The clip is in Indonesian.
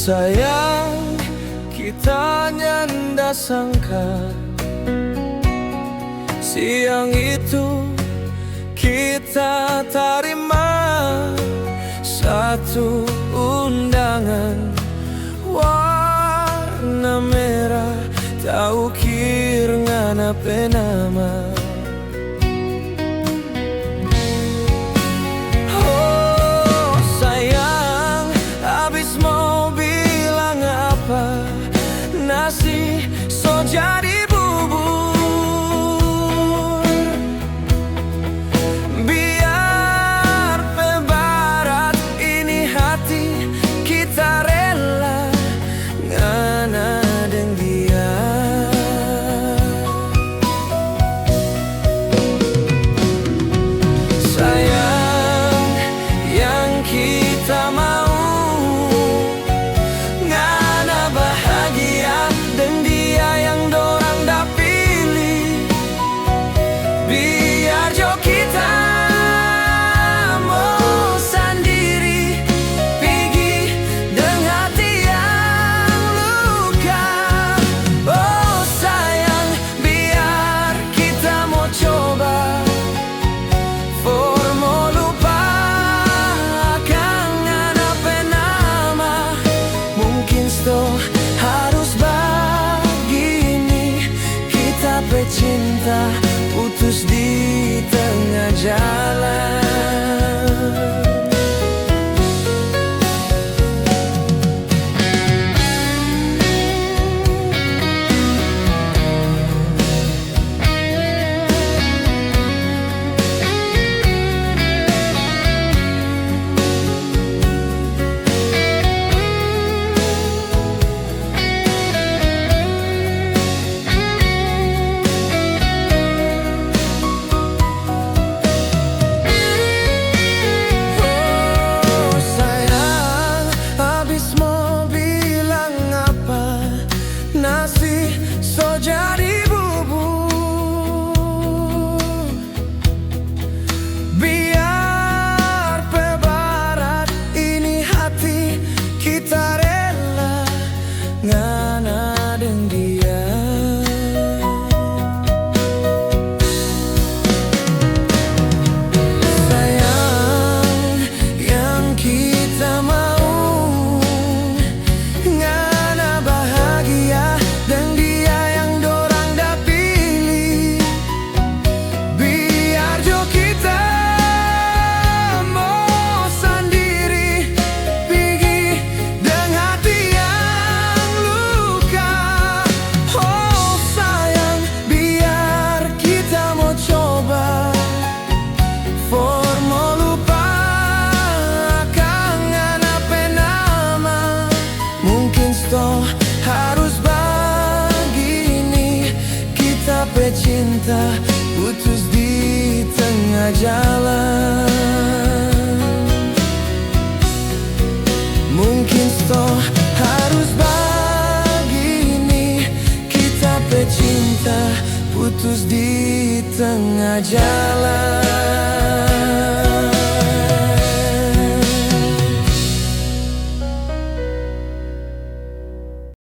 sayang, kita nyanda sangka siang itu kita terima satu undangan warna merah, tak ukir ngana penama. Oh sayang, habis mau bilang apa, nasi so jadi bubur. Biar pebarat ini hati kita rela ngana deng dia. Sayang, yang kita mau ngana bahagia dan dia yang dorang dah pilih. Biar jo kita mau sendiri pergi dengan hati yang luka. Oh sayang, biar kita mau coba for mau lupakan ngana penama. Mungkin sto harus begini, kita pecinta putus di tengah jalan. Nasi so jadi bubur. Biar pebarat ini hati kita rela ngana deng dia. Sayang, yang kita mau ngana bahagia dan dia yang dorang dah pilih. Biar jo kita mau sendiri pergi dengan hati yang luka. Oh sayang, biar kita mau coba for mau lupakan ngana penama. Mungkin sto harus begini, kita pecinta putus di tengah jalan. Mungkin sto harus begini, kita pecinta putus di tengah jalan.